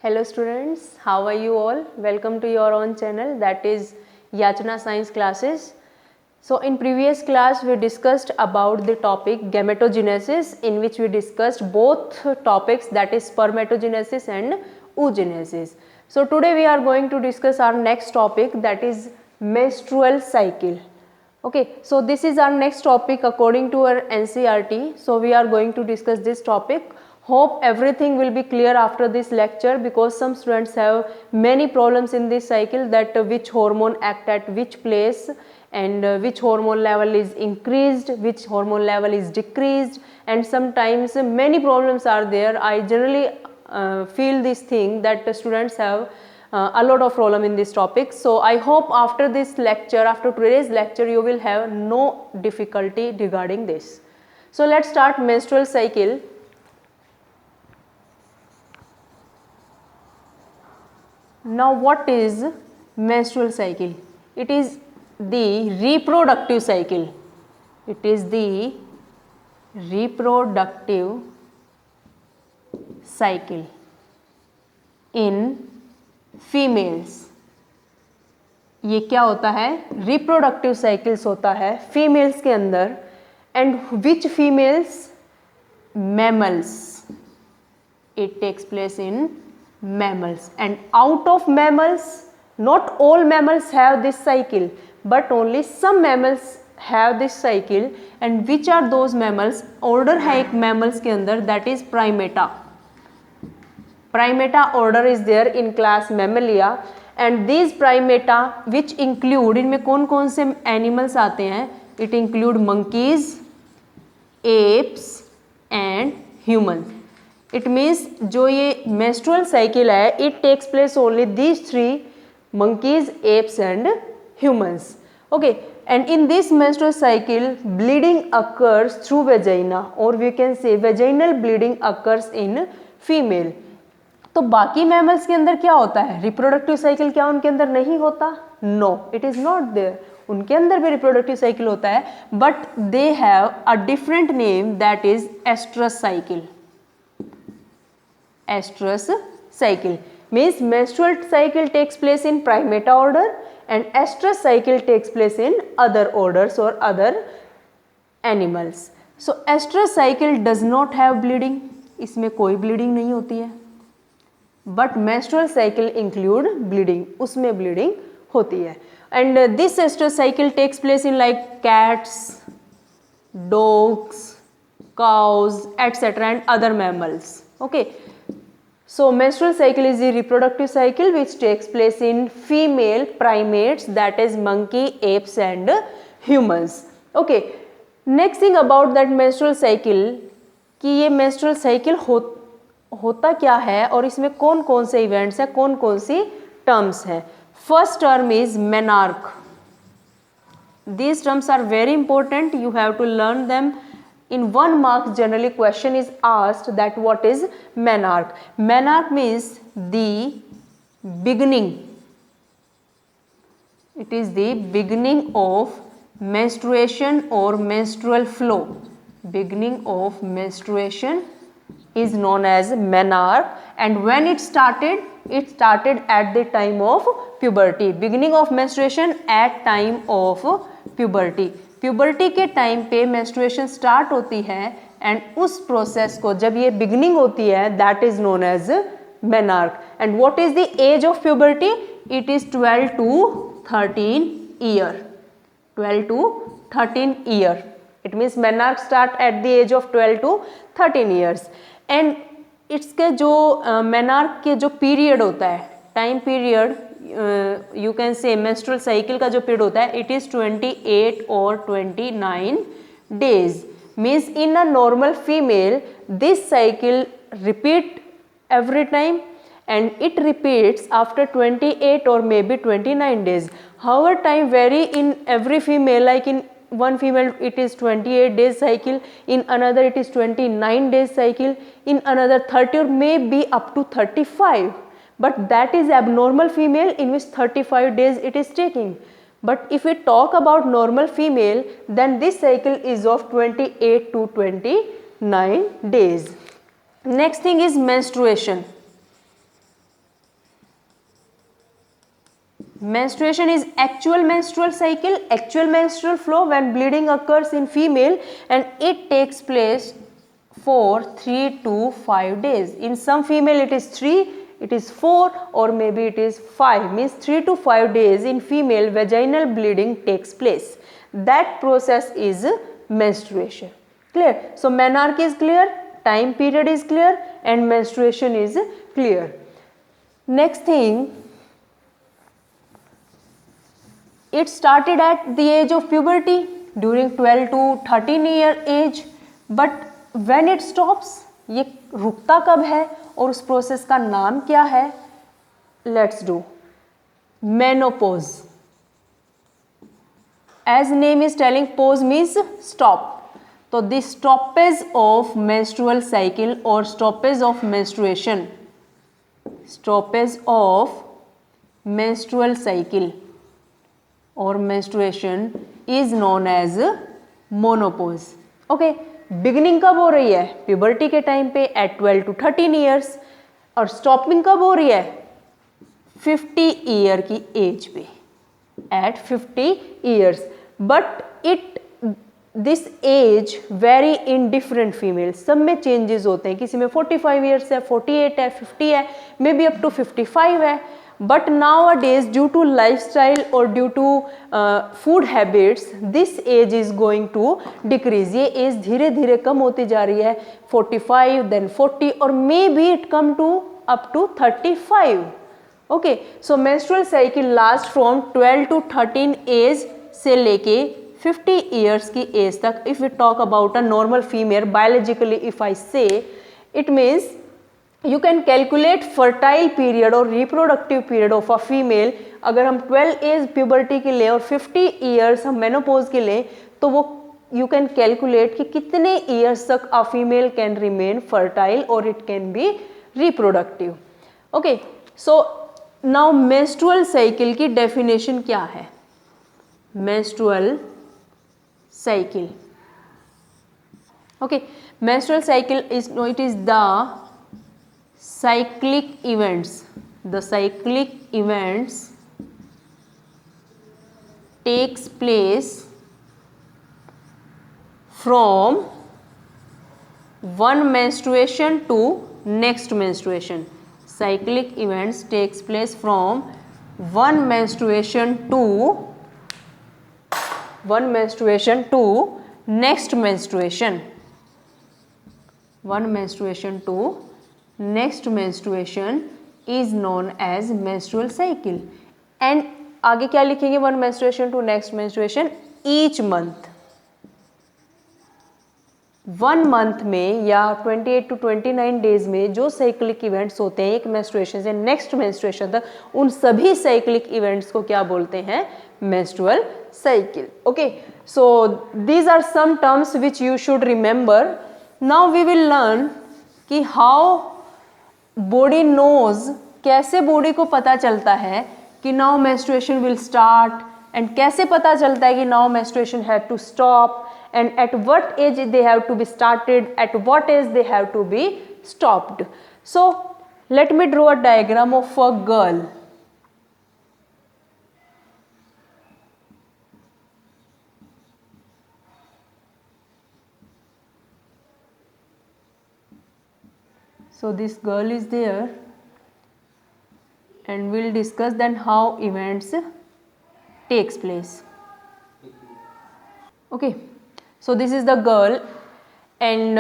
Hello students, how are you all? Welcome to your own channel, that is Yachna Science Classes. So in previous class we discussed about the topic gametogenesis, in which we discussed both topics, that is spermatogenesis and oogenesis. So today we are going to discuss our next topic, that is menstrual cycle. Okay, so this is our next topic according to our NCERT. So we are going to discuss this topic. Hope everything will be clear after this lecture, because some students have many problems in this cycle, that which hormone act at which place and which hormone level is increased, which hormone level is decreased, and sometimes many problems are there. I generally feel this thing that the students have a lot of problem in this topic. So I hope after this lecture, after today's lecture, you will have no difficulty regarding this. So let's start menstrual cycle. Now what is menstrual cycle? It is the reproductive cycle. It is the reproductive cycle in females. ये क्या होता है? Reproductive cycles होता है females के अंदर. And which females? Mammals. It takes place in mammals, and out of mammals, not all mammals have this cycle, but only some mammals have this cycle. And which are those mammals? Order है एक mammals के अंदर, that is primata. Primata order is there in class Mammalia, and these primata which include, इनमें कौन कौन से animals आते हैं? It include monkeys, apes and humans. It means जो ये menstrual cycle है, it takes place only these three: monkeys, apes and humans. Okay, and in this menstrual cycle, bleeding occurs through vagina, or we can say vaginal bleeding occurs in female. तो बाकी mammals के अंदर क्या होता है? Reproductive cycle क्या उनके अंदर नहीं होता? No, it is not there. उनके अंदर भी रिप्रोडक्टिव साइकिल होता है, but they have a different name, that is estrus cycle. Estrus cycle means menstrual cycle takes place in primata order and estrus cycle takes place in other orders or other animals. So estrus cycle does not have bleeding, इसमें कोई bleeding नहीं होती है, but menstrual cycle include bleeding, उसमें bleeding होती है. And this estrus cycle takes place in like cats, dogs, cows, etc. and other mammals. Okay. So menstrual cycle is the reproductive cycle which takes place in female primates, that is monkey, apes and humans. Okay, next thing about that menstrual cycle, कि ये menstrual cycle होता क्या है और इसमें कौन कौन से events हैं, कौन कौन सी terms हैं. First term is menarche. These terms are very important, you have to learn them. In 1 mark generally question is asked that what is menarche. Menarche means the beginning. It is the beginning of menstruation or menstrual flow. Beginning of menstruation is known as menarche, and when it started at the time of puberty. Beginning of menstruation at time of puberty. Puberty के time पे menstruation start होती है, and उस process को जब ये beginning होती है, that is known as menarche. And what is the age of puberty? It is 12 to 13 year. 12 to 13 year. It means menarche start at the age of 12 to 13 years. And इसके जो menarche के जो period होता है, time period, you can say menstrual cycle का जो period होता है, it is 28 or 29 days. Means in a normal female this cycle repeat every time, and it repeats after 28 or maybe 29 days. However, time vary in every female, like in one female it is 28 days cycle, in another it is 29 days cycle, in another 30 or maybe up to 35. But that is abnormal female in which 35 days it is taking. But if we talk about normal female, then this cycle is of 28 to 29 days. Next thing is menstruation. Menstruation is actual menstrual cycle, actual menstrual flow when bleeding occurs in female, and it takes place for 3 to 5 days. In some female it is 3, it is 4, or maybe it is 5, means 3 to 5 days in female vaginal bleeding takes place. That process is menstruation. Clear? So menarche is clear, time period is clear, and menstruation is clear. Next thing, it started at the age of puberty during 12 to 13 year age, but when it stops, ये रुकता कब है और उस process का नाम क्या है? Let's do menopause. As name is telling, pause means stop. So the stoppage of menstrual cycle or stoppage of menstruation, stoppage of menstrual cycle or menstruation is known as menopause. Okay, beginning कब हो रही है? Puberty के time पे at 12 to 13 years, और stopping कब हो रही है? 50 ईयर की एज पे, at 50 years. But this age very in different female, सब में चेंजेस होते हैं. किसी में 45 ईयर्स है, 48 है, 50 है, मे बी अप टू 55 है. But nowadays, due to lifestyle or due to food habits, this age is going to decrease. ये age धीरे धीरे कम होती जा रही है. 45, then 40, और maybe it come to up to 35. Okay, so menstrual cycle last from 12 to 13 age से लेके 50 years की age तक. If we talk about a normal female, biologically if I say, it means you can calculate fertile period और reproductive period of a female. अगर हम 12 as puberty के लिए और 50 ईयर्स हम मेनोपॉज के लिए, तो वो you can calculate कि कितने ईयर्स तक a female can remain fertile or it can be reproductive. Okay, so now menstrual cycle की definition क्या है? Menstrual cycle. Okay, menstrual cycle is, no, it is the cyclic events. The cyclic events takes place from one menstruation to next menstruation. Cyclic events takes place from one menstruation to next menstruation. One menstruation to next menstruation is known as menstrual cycle. And आगे क्या लिखेंगे? one menstruation to next menstruation, each month. 1 month में या 28 to 29 days में जो cyclic events होते हैं एक मेंस्ट्रुएशन से नेक्स्ट मेंस्ट्रुएशन तक, उन सभी साइक्लिक इवेंट्स को क्या बोलते हैं? Menstrual cycle. Okay, so these are some terms which you should remember. Now we will learn कि हाउ बॉडी नोज, कैसे बॉडी को पता चलता है कि now menstruation will start, and कैसे पता चलता है कि now menstruation have to stop, and at what age they have to be started, at what age they have to be stopped. So let me draw a diagram of a girl. So this girl is there, and we'll discuss then how events takes place. Okay, so this is the girl, and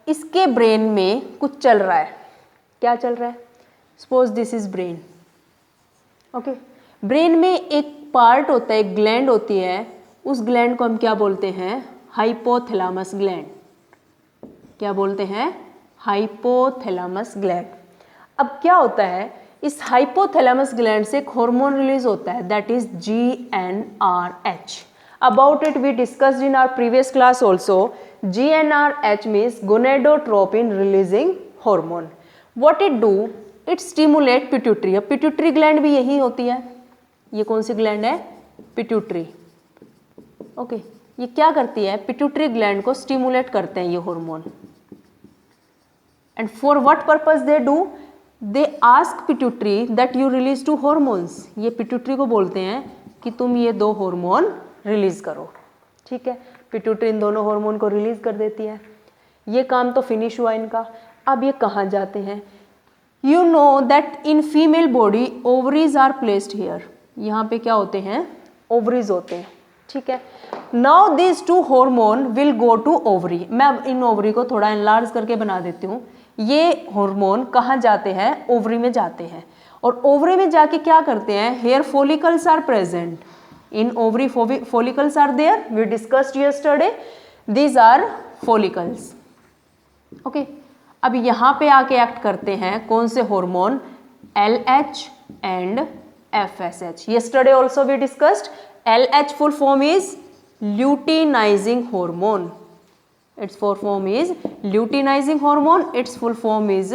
इसके brain में कुछ चल रहा है. क्या चल रहा है? Suppose this is brain. Okay, brain में एक पार्ट होता है, एक ग्लैंड होती है, उस ग्लैंड को हम क्या बोलते हैं? Hypothalamus gland. क्या बोलते हैं? Hypothalamus gland. अब क्या होता है, इस हाइपोथैलेमस ग्लैंड से एक हार्मोन रिलीज होता है, that is GnRH. About it we discussed in our previous class also. GnRH means gonadotropin releasing hormone. What it do? It stimulate pituitary. अब pituitary gland भी यही होती है. ये कौन सी ग्लैंड है? पिट्यूटरी. ओके, ये क्या करती है? पिट्यूटरी ग्लैंड को स्टिमुलेट करते हैं ये hormone. And for what purpose they do? They ask pituitary that you release 2 hormones, ये पिट्यूटरी को बोलते हैं कि तुम ये 2 हार्मोन रिलीज करो, ठीक है। पिट्यूटरी इन दोनों हार्मोन को रिलीज कर देती है। ये काम तो फिनिश हुआ इनका। अब ये कहाँ जाते हैं? You know that in female body ovaries are placed here, यहाँ पे क्या होते हैं? ओवरीज होते हैं, ठीक है। Now this 2 hormone will go to ovary, मैं अब इन ओवरी को थोड़ा एनलार्ज करके बना देती हूँ। ये हार्मोन कहाँ जाते हैं? ओवरी में जाते हैं। और ओवरी में जाके क्या करते हैं? Hair follicles are present in ovary, follicles are there, we discussed yesterday, these are follicles, okay। अब यहाँ पे आके एक्ट करते हैं कौन से hormone? LH and FSH, yesterday also we discussed। LH full form is luteinizing hormone, its full form is luteinizing hormone, its full form is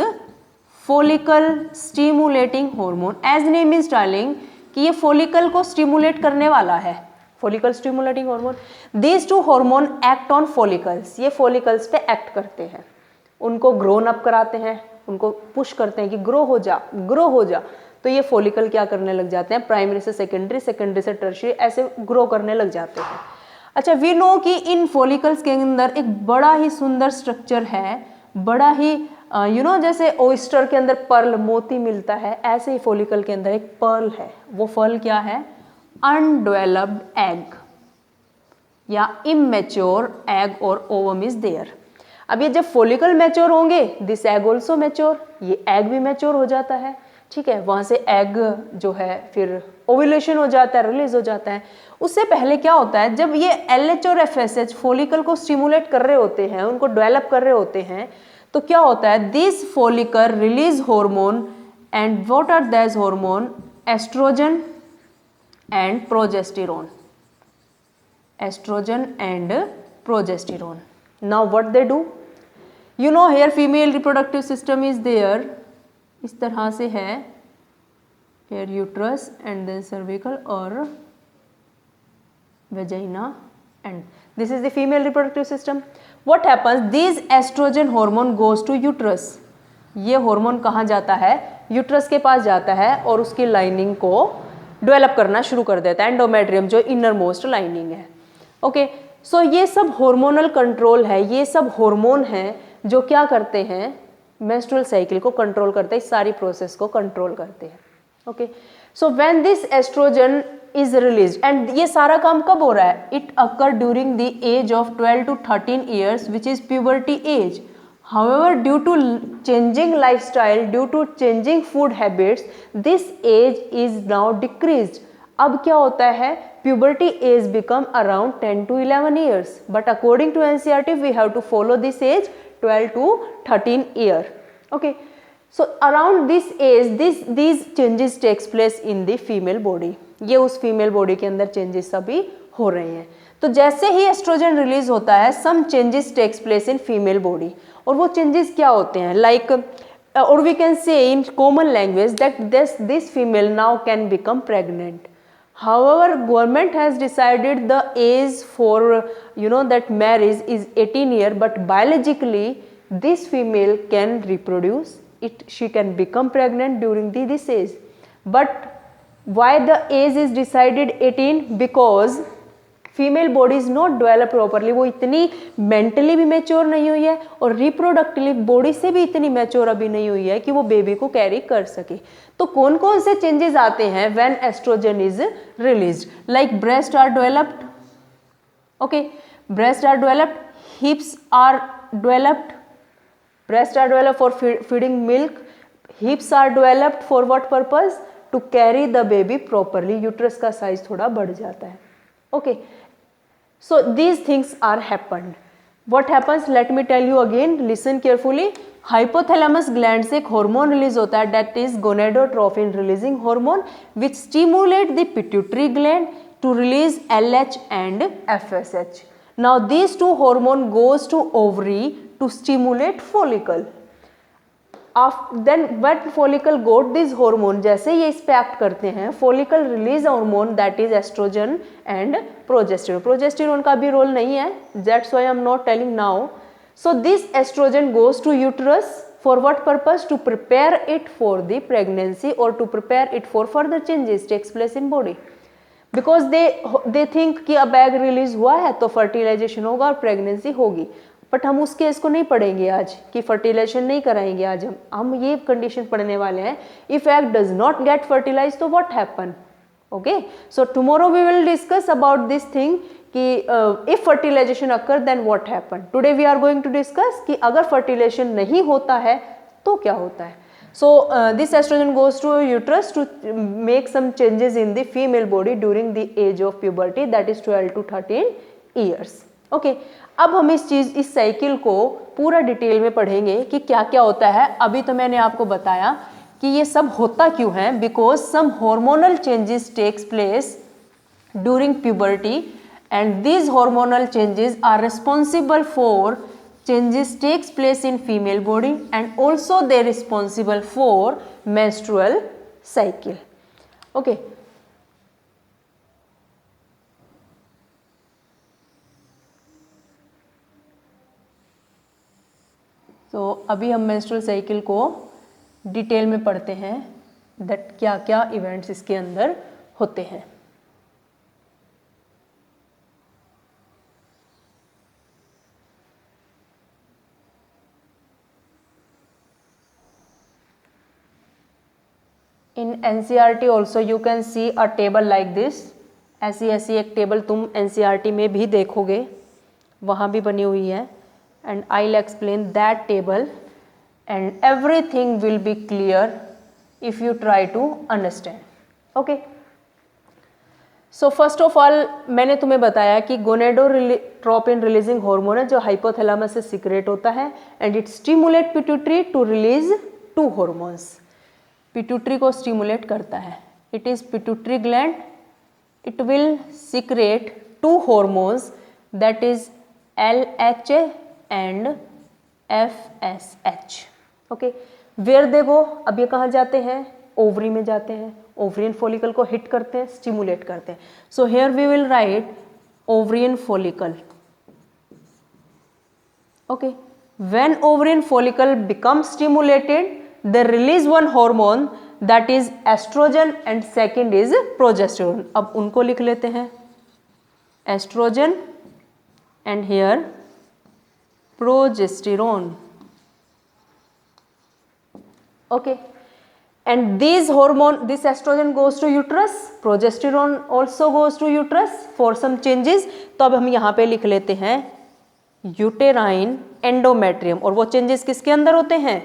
follicle stimulating hormone, as name is telling कि ये follicle को stimulate करने वाला है, follicle stimulating hormone. These 2 hormone act on follicles, ये follicles पे act करते हैं, उनको ग्रोन अप कराते हैं, उनको पुश करते हैं कि ग्रो हो जा, ग्रो हो जा। तो ये फॉलिकल क्या करने लग जाते हैं? प्राइमरी से सेकेंडरी, सेकेंडरी से टर्शियरी, ऐसे ग्रो करने लग जाते हैं। अच्छा, वी नो कि इन फॉलिकल्स के अंदर एक बड़ा ही सुंदर स्ट्रक्चर है, बड़ा ही जैसे ओइस्टर के अंदर पर्ल, मोती मिलता है, ऐसे ही फॉलिकल के अंदर एक पर्ल है। वो पर्ल क्या है? अनडेवलप्ड एग या इमेच्योर एग और ओवम इज देयर। अब ये जब फॉलिकल मैच्योर होंगे, दिस एग ऑल्सो मैच्योर, ये एग भी मैच्योर हो जाता है, ठीक है। वहां से एग जो है फिर ओव्यूलेशन हो जाता है, रिलीज हो जाता है। उससे पहले क्या होता है? जब ये LH और FSH फॉलिकल को स्टिमुलेट कर रहे होते हैं, उनको डेवलप कर रहे होते हैं, तो क्या होता है? This follicle release hormone, and what are these hormone? Oestrogen and progesterone, oestrogen and progesterone. Now what they do? You know here female reproductive system is there, इस तरह से है, here uterus and then cervical और vagina, and this is the female reproductive system। what happens? these estrogen hormone goes to uterus, ये hormone कहाँ जाता है? Uterus के पास जाता है और उसकी लाइनिंग को डेवलप करना शुरू कर देता है, एंडोमेट्रियम जो इनर मोस्ट लाइनिंग है, ओके। सो ये सब हार्मोनल कंट्रोल है, ये सब हार्मोन हैं जो क्या करते हैं? मेंस्ट्रुअल साइकिल को कंट्रोल करते हैं, इस सारी प्रोसेस को कंट्रोल करते हैं, okay. So when this estrogen is released, and ये सारा काम कब हो रहा है? It occur during the age of 12 to 13 years, which is puberty age। However, due to changing lifestyle, due to changing food habits, this age is now decreased। अब क्या होता है? Puberty age become around 10 to 11 years, but according to NCERT, we have to follow this age 12 to 13 year, okay। So around this age, these changes takes place in the female body, ये उस female body के अंदर changes सभी हो रहे हैं। तो जैसे ही एस्ट्रोजन रिलीज होता है, some changes takes place in female body, और वो चेंजेस क्या होते हैं? लाइक और we can say in common language that this female now can become pregnant. However, government has decided the age for that marriage is 18 year, but biologically this female can reproduce it, she can become pregnant during this age। But why the age is decided 18? Because female body is not develop properly, वो इतनी mentally भी mature नहीं हुई है और reproductive body से भी इतनी मैच्योर अभी नहीं हुई है कि वो बेबी को कैरी कर सके। तो कौन कौन से चेंजेस आते हैं when estrogen is released? Like breast are developed, okay, breast are developed, hips are developed, breast are developed for feeding milk, hips are developed for what purpose? To carry the baby properly, uterus का size थोड़ा बढ़ जाता है, okay। So these things are happened। What happens? Let me tell you again, listen carefully। Hypothalamus gland से एक hormone release होता है, that is gonadotropin releasing hormone, which stimulate the pituitary gland to release LH and FSH। Now these two hormone goes to ovary to stimulate follicle। Then when follicle got this hormone, जैसे ये इस पे act करते हैं, follicle release hormone that is estrogen and progesterone। progesterone का भी role नहीं है, that's why I'm not telling now। So this estrogen goes to uterus, For what purpose? To prepare it for the pregnancy or to prepare it for further changes takes place in body. Because they think कि अब egg release हुआ है तो fertilisation होगा और pregnancy होगी, but हम उस केस को नहीं पढ़ेंगे आज कि फर्टिलाइजेशन नहीं कराएंगे। आज हम ये कंडीशन पढ़ने वाले हैं, if egg does not get fertilise तो what happen. Okay, so tomorrow we will discuss about this thing कि if fertilisation occur then what happen. Today we are going to discuss कि अगर फर्टिलाइजेशन नहीं होता है तो क्या होता है। So this estrogen goes to uterus to make some changes in the female body during the age of puberty, that is 12 to 13 years. Okay, अब हम इस साइकिल को पूरा डिटेल में पढ़ेंगे कि क्या क्या होता है। अभी तो मैंने आपको बताया कि ये सब होता क्यों है, because some hormonal changes takes place during puberty and these hormonal changes are responsible for changes takes place in female body and also they are responsible for menstrual cycle. Okay, so अभी हम menstrual cycle को detail में पढ़ते हैं that क्या क्या events इसके अंदर होते हैं। In NCERT also you can see a table like this. ऐसी एक टेबल तुम NCERT में भी देखोगे, वहाँ भी बनी हुई है, and I'll explain that table and everything will be clear if you try to understand. Okay. So first of all मैंने तुम्हें बताया कि गोनेडोट्रोपिन रिलीजिंग हार्मोन है जो हाइपोथैलेमस से सीक्रेट होता है and it stimulate pituitary to release two hormones. Pituitary को स्टिमुलेट करता है। It is pituitary gland, it will secrete two hormones that is LHA and FSH। Okay, where they go, अब ये कहाँ जाते हैं, ओवरी में जाते हैं, ओवरियन फॉलिकल को हिट करते हैं, स्टिमुलेट करते हैं। So here we will write ovarian follicle. Okay, when ovarian follicle become stimulated they release one hormone that is estrogen and second is progesterone. अब उनको लिख लेते हैं, estrogen and here progesterone. Okay, and these hormone, this estrogen goes to uterus, progesterone also goes to uterus for some changes. तो अब हम यहाँ पे लिख लेते हैं यूटेराइन एंडोमेट्रियम, और वो चेंजेस किसके अंदर होते हैं,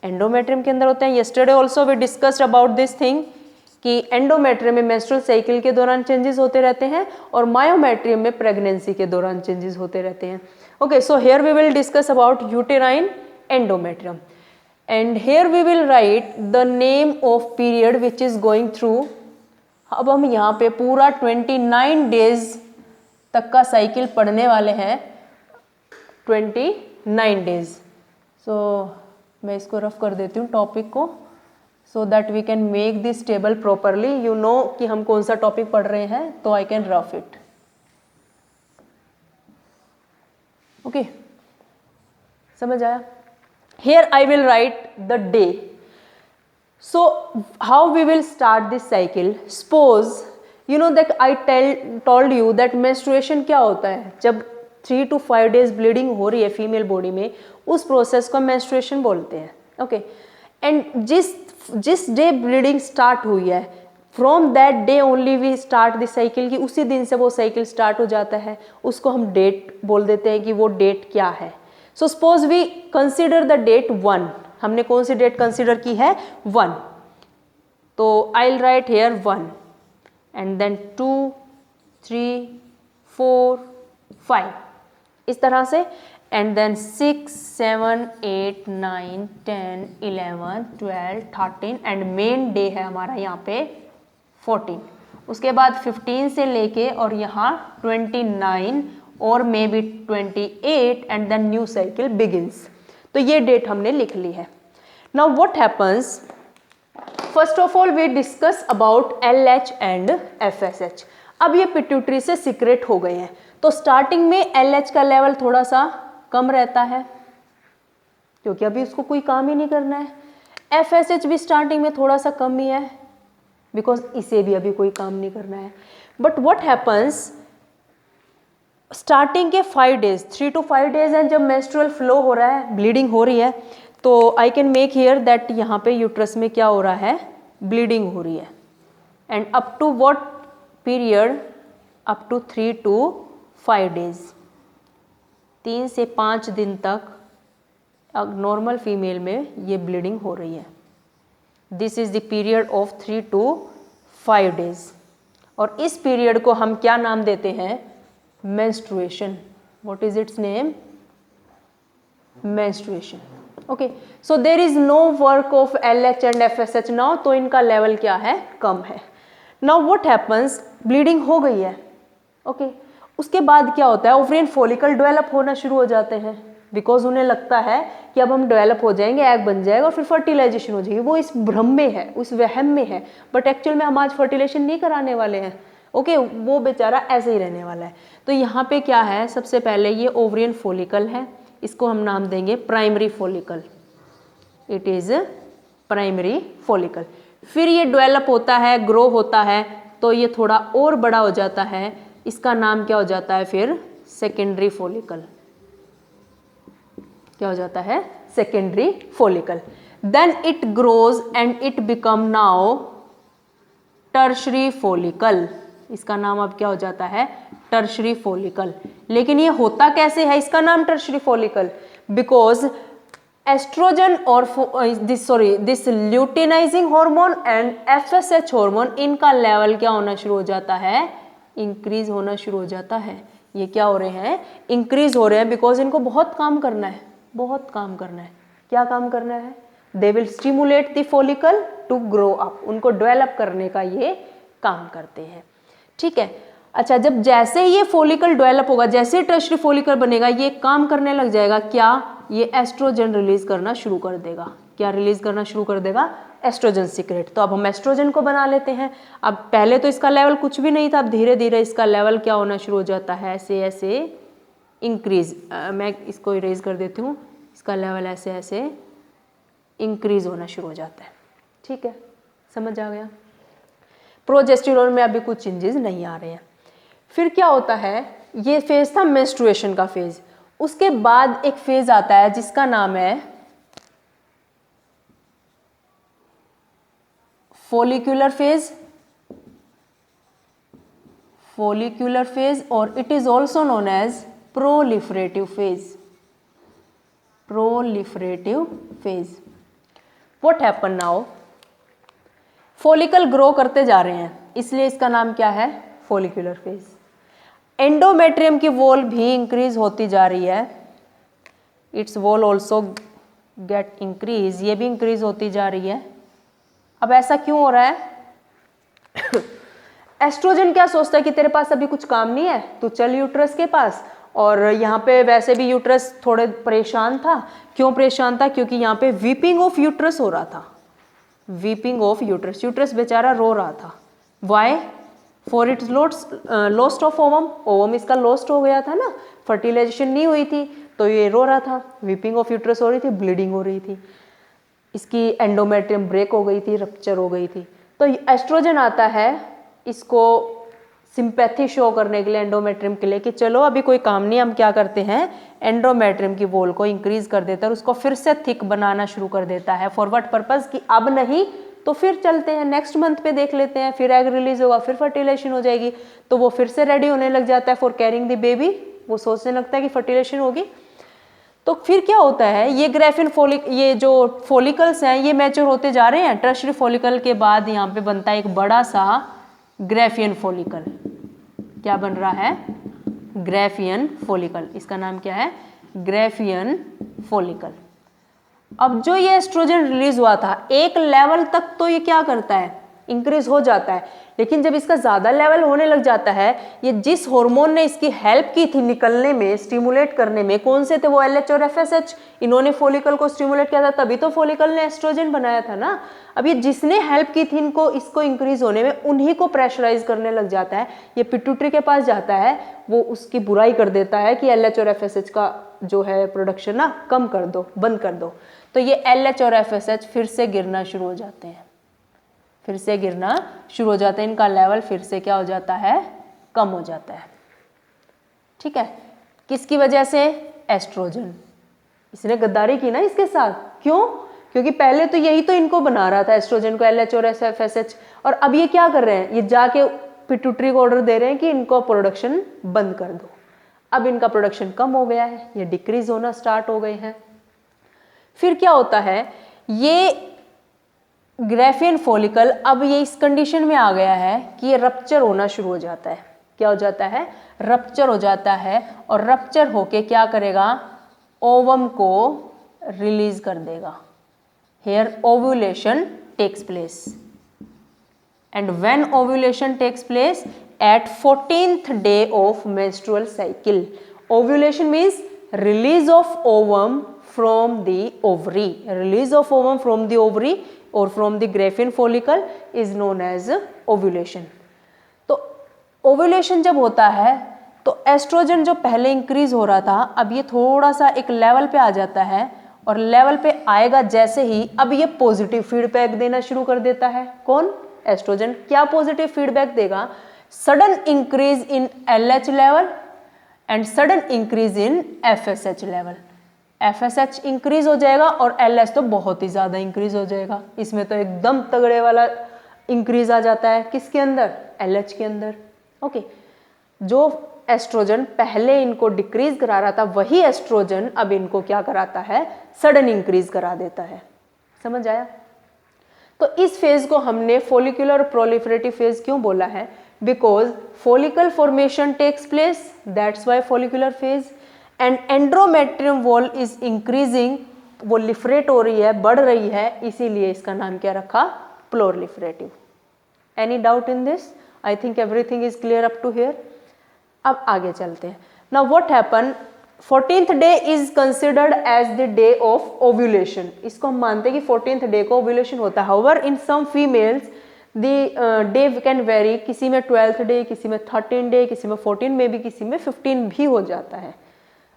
एंडोमेट्रियम के अंदर होते हैं। Yesterday also we discussed about this thing कि एंडोमेट्रियम में मेंस्ट्रुअल साइकिल के दौरान चेंजेस होते रहते हैं और मायोमेट्रियम में प्रेगनेंसी के दौरान चेंजेस होते रहते हैं। Okay, so here we will discuss about uterine endometrium and here we will write the name of period which is going through. अब हम यहाँ पे पूरा 29 डेज तक का साइकिल पढ़ने वाले हैं, 29 डेज। सो मैं इसको रफ कर देती हूँ टॉपिक को, so that we can make this table properly. You know कि हम कौन सा टॉपिक पढ़ रहे हैं, तो I can rough it. Okay, समझ आया? Here I will write the day. So how we will start this cycle, suppose you know that I told you that menstruation क्या होता है, जब 3 to 5 डेज ब्लीडिंग हो रही है फीमेल बॉडी में, उस प्रोसेस को मेंस्ट्रुएशन बोलते हैं। ओके, एंड जिस डे ब्लीडिंग स्टार्ट हुई है, from that day only we start this cycle, कि उसी दिन से वो साइकिल स्टार्ट हो जाता है, उसको हम डेट बोल देते हैं कि वो डेट क्या है। So suppose we consider the date 1, हमने कौन सी डेट कंसिडर की है, 1, तो I will write here 1 and then 2 3 4 5 इस तरह से, and then 6 7 8 9 10 11 12 13 and main day है हमारा यहाँ पे 14। उसके बाद 15 से लेके और यहाँ 29 और maybe 28 and then new cycle begins. तो ये डेट हमने लिख ली है। Now what happens, first of all we discuss about LH and FSH। अब ये पिट्यूटरी से सीक्रेट हो गए हैं, तो स्टार्टिंग में LH का लेवल थोड़ा सा कम रहता है, क्योंकि अभी उसको कोई काम ही नहीं करना है। FSH भी स्टार्टिंग में थोड़ा सा कम ही है, बिकॉज इसे भी अभी कोई काम नहीं करना है। बट व्हाट हैपन्स, स्टार्टिंग के 5 डेज, 3 to 5 डेज हैं जब मेंस्ट्रुअल फ्लो हो रहा है, ब्लीडिंग हो रही है, तो I can make here that यहाँ पे यूट्रस में क्या हो रहा है, ब्लीडिंग हो रही है। And up to what period, up to 3 to 5 days, 3 से 5 दिन तक नॉर्मल फीमेल में ये ब्लीडिंग हो रही है। This is the period of 3 to 5 days. और इस पीरियड को हम क्या नाम देते हैं, menstruation. What is its name? Menstruation. Okay, so there is no work of LH and FSH now, तो इनका लेवल क्या है, कम है। Now what happens, ब्लीडिंग हो गई है, okay, उसके बाद क्या होता है, ओवरियन फॉलिकल डेवलप होना शुरू हो जाते हैं, बिकॉज उन्हें लगता है कि अब हम डेवलप हो जाएंगे, एग बन जाएगा और फिर फर्टिलाइजेशन हो जाएगी। वो इस भ्रम में है, उस वहम में है, बट एक्चुअल में हम आज फर्टिलाइजेशन नहीं कराने वाले हैं। ओके, वो बेचारा ऐसे ही रहने वाला है। तो यहाँ पे क्या है, सबसे पहले ये ओवरियन फॉलिकल है, इसको हम नाम देंगे primary follicle. It is primary follicle. फिर ये डेवलप होता है, ग्रो होता है, तो ये थोड़ा और बड़ा हो जाता है, इसका नाम क्या हो जाता है फिर, सेकेंडरी फॉलिकल। क्या हो जाता है, secondary follicle. Then it grows and it become now tertiary follicle. इसका नाम अब क्या हो जाता है, टर्शरी फॉलिकल। लेकिन ये होता कैसे है, इसका नाम टर्शरी फॉलिकल, बिकॉज एस्ट्रोजन और this luteinizing hormone and FSH hormone, इनका लेवल क्या होना शुरू हो जाता है, इंक्रीज होना शुरू हो जाता है। ये क्या हो रहे हैं, इंक्रीज हो रहे हैं, बिकॉज इनको बहुत काम करना है, बहुत काम करना है। क्या काम करना है, they will stimulate the follicle to grow up, उनको डेवलप करने का ये काम करते हैं। ठीक है, अच्छा, जब जैसे ये फॉलिकल डेवलप होगा, जैसे टर्शरी फॉलिकल बनेगा, ये काम करने लग जाएगा, क्या, ये एस्ट्रोजन रिलीज करना शुरू कर देगा। क्या रिलीज करना शुरू कर देगा, एस्ट्रोजन सीक्रेट। तो अब हम एस्ट्रोजन को बना लेते हैं। अब पहले तो इसका लेवल कुछ भी नहीं था, अब धीरे धीरे इसका लेवल क्या होना शुरू हो जाता है, ऐसे ऐसे इंक्रीज। मैं इसको इरेज कर देती हूँ, इसका लेवल ऐसे ऐसे इंक्रीज होना शुरू हो जाता है। ठीक है, समझ आ गया। प्रोजेस्टेरोन में अभी कुछ चेंजेस नहीं आ रहे हैं। फिर क्या होता है, ये फेज था मेंस्ट्रुएशन का फेज। उसके बाद एक फेज आता है जिसका नाम है फॉलिक्यूलर फेज, फॉलिक्यूलर फेज, और it is also known as proliferative phase, proliferative phase. What happen now, follicle grow करते जा रहे हैं, इसलिए इसका नाम क्या है, फॉलिक्यूलर फेज। एंडोमेट्रियम की वॉल भी इंक्रीज होती जा रही है, it's wall also get increase, ये भी इंक्रीज होती जा रही है। अब ऐसा क्यों हो रहा है एस्ट्रोजन क्या सोचता है कि तेरे पास अभी कुछ काम नहीं है, तू चल यूट्रस के पास। और यहाँ पे वैसे भी यूट्रस थोड़े परेशान था। क्यों परेशान था, क्योंकि यहाँ पे वीपिंग ऑफ यूट्रस हो रहा था, वीपिंग ऑफ यूट्रस, यूट्रस बेचारा रो रहा था। Why, for its lost of ovum, ovum इसका लॉस्ट हो गया था ना, फर्टिलाइजेशन नहीं हुई थी, तो ये रो रहा था, वीपिंग ऑफ यूट्रस हो रही थी, ब्लीडिंग हो रही थी, इसकी एंडोमेट्रियम ब्रेक हो गई थी, रप्चर हो गई थी। तो एस्ट्रोजन आता है इसको सिंपैथी शो करने के लिए एंडोमेट्रियम के लिए कि चलो अभी कोई काम नहीं, हम क्या करते हैं, एंडोमेट्रियम की वॉल को इंक्रीज कर देता है और उसको फिर से थिक बनाना शुरू कर देता है। फॉर व्हाट पर्पस, कि अब नहीं तो फिर चलते हैं, नेक्स्ट मंथ पे देख लेते हैं, फिर एग रिलीज होगा, फिर फर्टिलाइजेशन हो जाएगी, तो वो फिर से रेडी होने लग जाता है फॉर कैरिंग द बेबी। वो सोचने लगता है कि फर्टिलाइजेशन होगी। तो फिर क्या होता है, ये ग्रेफिन ये जो फॉलिकल्स हैं ये मैच्योर होते जा रहे हैं। टर्शरी फॉलिकल के बाद यहाँ पे बनता है एक बड़ा सा ग्रेफियन फॉलिकल। क्या बन रहा है, ग्रेफियन फॉलिकल। इसका नाम क्या है, ग्रेफियन फॉलिकल। अब जो ये एस्ट्रोजन रिलीज हुआ था, एक लेवल तक तो ये क्या करता है, इंक्रीज हो जाता है, लेकिन जब इसका ज्यादा लेवल होने लग जाता है, ये जिस हार्मोन ने इसकी हेल्प की थी निकलने में, स्टिमुलेट करने में, कौन से थे वो, LH और FSH, इन्होंने फॉलिकल को स्टिमुलेट किया था, तभी तो फॉलिकल ने एस्ट्रोजन बनाया था ना। अब ये जिसने हेल्प की थी इनको, इसको इंक्रीज होने में, उन्हीं को प्रेशराइज करने लग जाता है। ये पिट्यूटरी के पास जाता है, वो उसकी बुराई कर देता है कि LH और FSH का जो है प्रोडक्शन ना कम कर दो, बंद कर दो, तो ये LH और FSH फिर से गिरना शुरू हो जाते हैं, फिर से गिरना शुरू हो जाते हैं, इनका लेवल फिर से क्या हो जाता है, कम हो जाता है। ठीक है, किसकी वजह से, एस्ट्रोजन, इसने गद्दारी की ना इसके साथ, क्यों, क्योंकि पहले तो यही तो इनको बना रहा था एस्ट्रोजन को, LH और FSH, और अब ये क्या कर रहे हैं, ये जाके पिट्यूटरी को ऑर्डर दे रहे हैं कि इनको प्रोडक्शन बंद कर दो। अब इनका प्रोडक्शन कम हो गया है, ये डिक्रीज होना स्टार्ट हो गए हैं। फिर क्या होता है, ये ग्रेफियन फॉलिकल अब ये इस कंडीशन में आ गया है कि ये रप्चर होना शुरू हो जाता है। क्या हो जाता है, रप्चर हो जाता है, और रप्चर होके क्या करेगा, ओवम को रिलीज कर देगा। Here ovulation takes place, and when ovulation takes place at 14th day of menstrual cycle. Ovulation means release of ovum from the ovary. Release of ovum from the ovary or from the Graafian follicle is known as ovulation. तो ovulation जब होता है तो oestrogen जो पहले increase हो रहा था, अब ये थोड़ा सा एक लेवल पे आ जाता है, और लेवल पे आएगा जैसे ही अब ये पॉजिटिव फीडबैक देना शुरू कर देता है। कौन, एस्ट्रोजन। क्या पॉजिटिव फीडबैक देगा, sudden increase in LH level and sudden increase in FSH level. FSH increase हो जाएगा और LH तो बहुत ही ज्यादा इंक्रीज हो जाएगा, इसमें तो एकदम तगड़े वाला इंक्रीज आ जाता है। किसके अंदर, LH के अंदर। ओके, जो एस्ट्रोजन पहले इनको डिक्रीज करा रहा था, वही एस्ट्रोजन अब इनको क्या कराता है, सडन इंक्रीज करा देता है। समझ आया। तो इस फेज को हमने फॉलिकुलर प्रोलिफरेटिव फेज क्यों बोला है, because follicle formation takes place, that's why follicular phase, and endometrium wall is increasing, वो लिफरेट हो रही है, बढ़ रही है, इसीलिए इसका नाम क्या रखा, proliferative. Any doubt in this, I think everything is clear up to here. अब आगे चलते हैं। Now what happen, 14th day is considered as the day of ovulation. इसको हम मानते हैं कि 14th डे को ओव्यूलेशन होता है। However in some females day can vary, किसी में 12th डे, किसी में 13 डे, किसी में 14 में भी, किसी में 15 भी हो जाता है।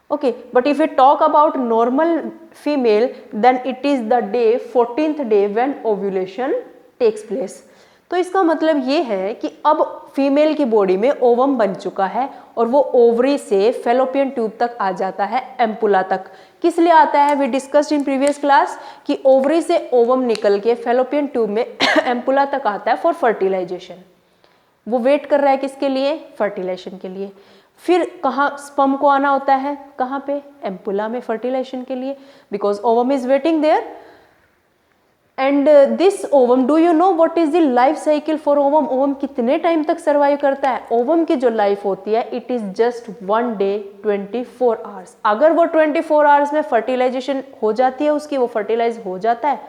Okay, but if you talk about normal female then it is the day 14th day when ovulation takes place. तो इसका मतलब ये है कि अब फीमेल की बॉडी में ओवम बन चुका है और वो ओवरी से फेलोपियन ट्यूब तक आ जाता है, एम्पुला तक। किस लिए आता है, we discussed in previous class कि ओवरी से ओवम निकल के फेलोपियन ट्यूब में एम्पुला तक आता है फॉर फर्टिलाइजेशन। वो वेट कर रहा है किसके लिए, फर्टिलाइजेशन के लिए। फिर कहाँ स्पर्म को आना होता है, कहाँ पे, एम्पुला में फर्टिलाइजेशन के लिए, because ovum is waiting there. And this ovum, do you know what is the life cycle for ovum, ovum कितने टाइम तक सर्वाइव करता है। ओवम की जो लाइफ होती है it is just 1 day 24 hours. अगर वो 24 आवर्स में फर्टिलाइजेशन हो जाती है उसकी, वो फर्टिलाइज हो जाता है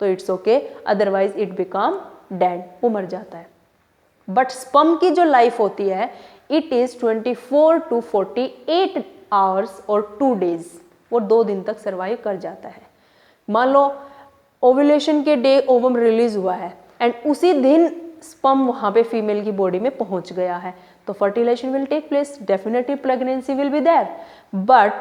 तो it's okay, otherwise it become dead, वो मर जाता है। बट स्पर्म की जो लाइफ होती है इट इज 24 to 48 आवर्स और 2 डेज, वो 2 दिन तक सर्वाइव कर जाता है। मान लो ओव्यूलेशन के डे ओवम रिलीज हुआ है एंड उसी दिन स्पर्म वहां पे फीमेल की बॉडी में पहुंच गया है, तो fertilisation will take place, definitely pregnancy will be there. But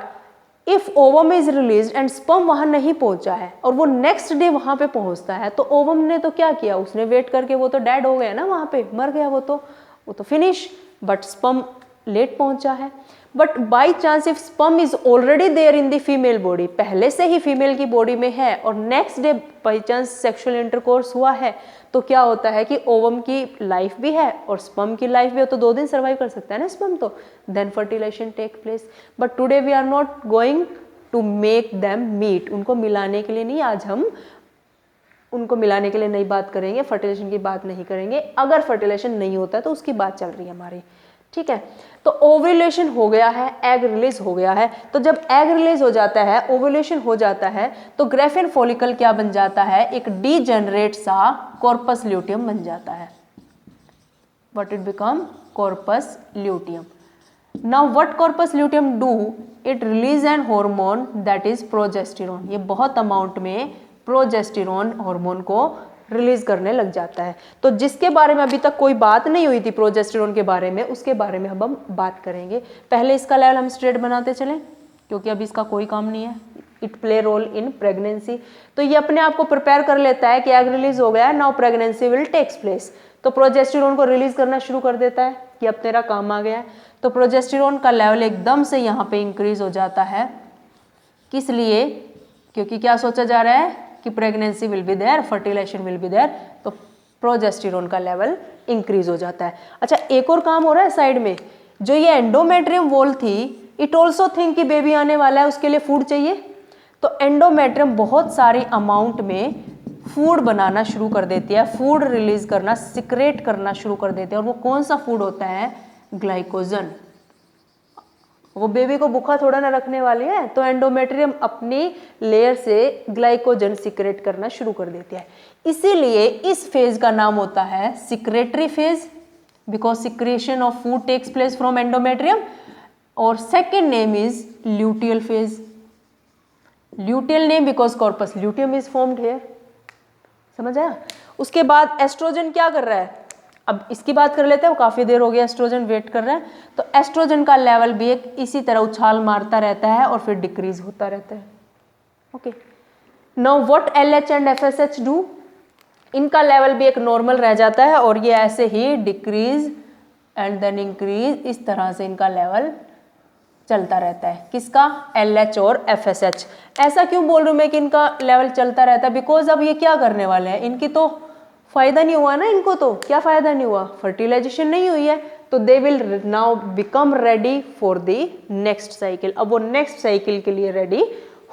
if ovum is release and sperm वहां नहीं पहुंचा है और वो नेक्स्ट डे वहां पे पहुंचता है, तो ओवम ने तो क्या किया, उसने वेट करके, वो तो डेड हो गया ना, वहां पे मर गया, वो तो फिनिश। बट स्पर्म लेट पहुंचा है। But by chance if sperm is already there in the female body, पहले से ही फीमेल की बॉडी में है और next day by chance sexual intercourse हुआ है, तो क्या होता है कि ओवम की लाइफ भी है और स्पर्म की लाइफ भी है, तो 2 दिन सर्वाइव कर सकता है ना स्पर्म, तो then fertilisation take place. But today we are not going to make them meet, उनको मिलाने के लिए नहीं, आज हम उनको मिलाने के लिए नहीं बात करेंगे, फर्टिलाइजेशन की बात नहीं करेंगे। अगर फर्टिलाइजेशन नहीं होता है तो उसकी बात चल रही है हमारी, ठीक है। तो ओव्यूलेशन हो गया है, एग रिलीज हो गया है, तो जब एग रिलीज हो जाता है, ओव्यूलेशन हो जाता है, तो ग्रेफियन फॉलिकल क्या बन जाता है, एक डीजेनरेट सा कॉर्पस ल्यूटियम बन जाता है। What it become, corpus luteum. Now what corpus luteum do, it release an hormone that is progesterone. ये बहुत अमाउंट में प्रोजेस्टेरोन हार्मोन को रिलीज करने लग जाता है। तो जिसके बारे में अभी तक कोई बात नहीं हुई थी प्रोजेस्टेरोन के बारे में, उसके बारे में अब हम बात करेंगे। पहले इसका लेवल हम स्ट्रेट बनाते चलें, क्योंकि अब इसका कोई काम नहीं है, it play role in pregnancy. तो ये अपने आप को प्रिपेयर कर लेता है कि एग रिलीज हो गया है, now pregnancy will takes place. तो प्रोजेस्टेरोन को रिलीज करना शुरू कर देता है कि अब तेरा काम आ गया है। तो प्रोजेस्टेरोन का लेवल एकदम से यहाँ पे इंक्रीज हो जाता है। किस लिए? क्योंकि क्या सोचा जा रहा है कि pregnancy will be there, fertilisation will be there, तो प्रोजेस्टेरोन का लेवल इंक्रीज हो जाता है। अच्छा, एक और काम हो रहा है साइड में, जो ये एंडोमेट्रियम वॉल थी, इट ऑल्सो थिंक कि बेबी आने वाला है, उसके लिए फूड चाहिए। तो एंडोमेट्रियम बहुत सारी अमाउंट में फूड बनाना शुरू कर देती है, फूड रिलीज करना, सिक्रेट करना शुरू कर देती है। और वो कौन सा फूड होता है? ग्लाइकोजन। वो बेबी को भूखा थोड़ा ना रखने वाली है, तो एंडोमेट्रियम अपनी लेयर से ग्लाइकोजन सिक्रेट करना शुरू कर देती है। इसीलिए इस फेज का नाम होता है secretory phase, because secretion of food takes place from endometrium. और second name is luteal phase. Luteal name because corpus luteum is formed here. समझ आया? उसके बाद एस्ट्रोजन क्या कर रहा है? अब इसकी बात कर लेते हैं, काफी देर हो गया एस्ट्रोजन वेट कर रहा है। तो एस्ट्रोजन का लेवल भी एक इसी तरह उछाल मारता रहता है और फिर डिक्रीज होता रहता है। Okay, now what LH and FSH do? इनका लेवल भी एक नॉर्मल रह जाता है और ये ऐसे ही डिक्रीज एंड देन इंक्रीज, इस तरह से इनका लेवल चलता रहता है। किसका? एलएच और एफएसएच। ऐसा क्यों बोल रही हूं मैं कि इनका लेवल चलता रहता है? बिकॉज अब ये क्या करने वाले हैं, इनकी तो फायदा नहीं हुआ ना, इनको तो क्या फायदा नहीं हुआ, फर्टिलाइजेशन नहीं हुई है, तो they will now become ready for the next cycle. अब वो नेक्स्ट साइकिल के लिए रेडी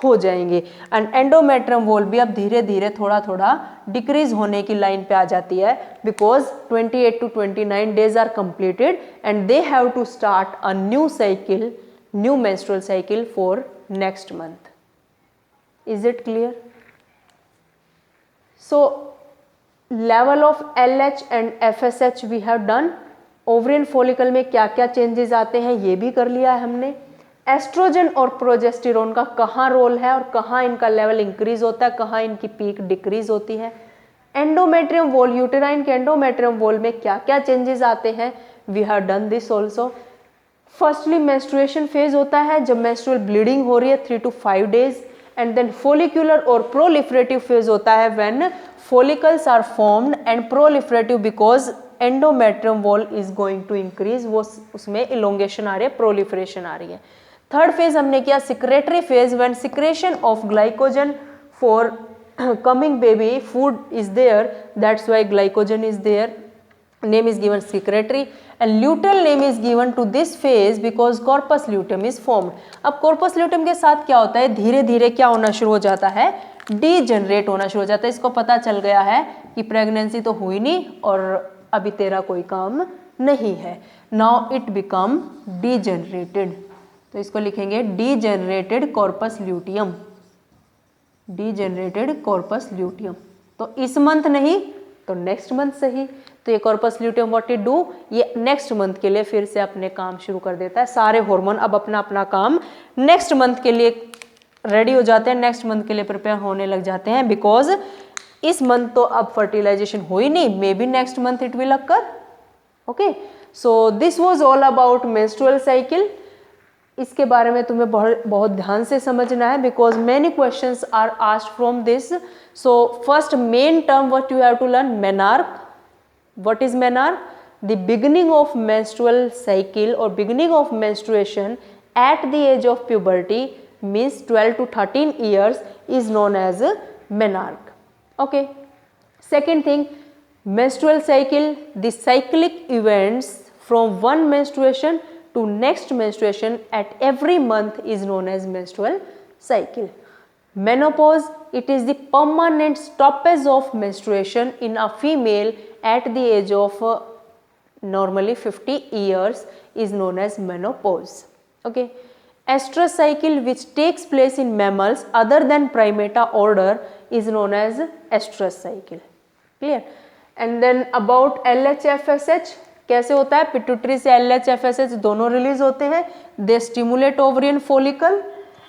हो जाएंगे। एंड एंडोमेट्रियम वॉल भी अब धीरे धीरे थोड़ा थोड़ा डिक्रीज होने की लाइन पे आ जाती है, because 28 to 29 days are completed and they have to start a new cycle, new menstrual cycle for next month. Is it clear? So level of LH and FSH we have done. Ovarian follicle में क्या क्या changes आते हैं ये भी कर लिया है हमने। एस्ट्रोजन और प्रोजेस्टेरोन का कहाँ रोल है और कहाँ इनका लेवल इंक्रीज होता है, कहाँ इनकी पीक डिक्रीज होती है। एंडोमेट्रियम वॉल, यूटेराइन के एंडोमेट्रियम वॉल में क्या क्या चेंजेस आते हैं, we have done this also. Firstly menstruation phase होता है जब मेंस्ट्रुअल ब्लीडिंग हो रही है 3 to 5 days, and then follicular और प्रोलिफरेटिव फेज होता है when follicles are formed and proliferative because endometrium wall is going to increase, वो उसमें elongation आ रही है, proliferation आ रही है। थर्ड फेज हमने किया secretory phase, when secretion of glycogen for coming baby food is there, that's why glycogen is there, name is given secretory, and luteal name is given to this phase because corpus luteum is formed। अब corpus luteum के साथ क्या होता है, धीरे धीरे क्या होना शुरू हो जाता है, डीजनरेट होना शुरू हो जाता है। इसको पता चल गया है कि प्रेगनेंसी तो हुई नहीं और अभी तेरा कोई काम नहीं है, नाउ इट बिकम डीजनरेटेड। तो इसको लिखेंगे degenerated corpus luteum, degenerated corpus luteum. तो इस मंथ नहीं तो नेक्स्ट मंथ सही। तो ये corpus luteum what it do, ये नेक्स्ट मंथ के लिए फिर से अपने काम शुरू कर देता है। सारे हार्मोन अब अपना अपना काम नेक्स्ट मंथ के लिए रेडी हो जाते हैं, नेक्स्ट मंथ के लिए प्रिपेयर होने लग जाते हैं, बिकॉज इस मंथ तो अब फर्टिलाइजेशन हुई नहीं, maybe next month it will occur. Okay, so this was all about menstrual cycle. इसके बारे में तुम्हें बहुत ध्यान से समझना है, because many questions are asked from this. So first main term what you have to learn, menarche. What is menarche? The beginning of menstrual cycle और beginning of menstruation at the age of puberty means 12 to 13 years is known as menarche. Okay, second thing, menstrual cycle, the cyclic events from one menstruation to next menstruation at every month is known as menstrual cycle. Menopause, it is the permanent stoppage of menstruation in a female at the age of normally 50 years is known as menopause. Okay, estrous cycle which takes place in mammals other than primata order is known as estrous cycle. Clear? And then about LH-FSH कैसे होता है, pituitary से LH-FSH दोनों release होते हैं, they stimulate ovarian follicle,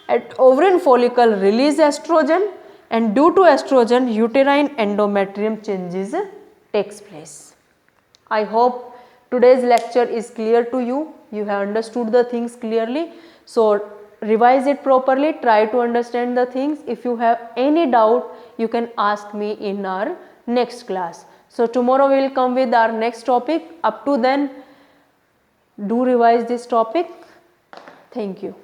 at ovarian follicle release estrogen and due to estrogen uterine endometrium changes takes place. I hope today's lecture is clear to you, you have understood the things clearly. So revise it properly, try to understand the things. If you have any doubt, you can ask me in our next class. So tomorrow we will come with our next topic. Up to then, do revise this topic. Thank you.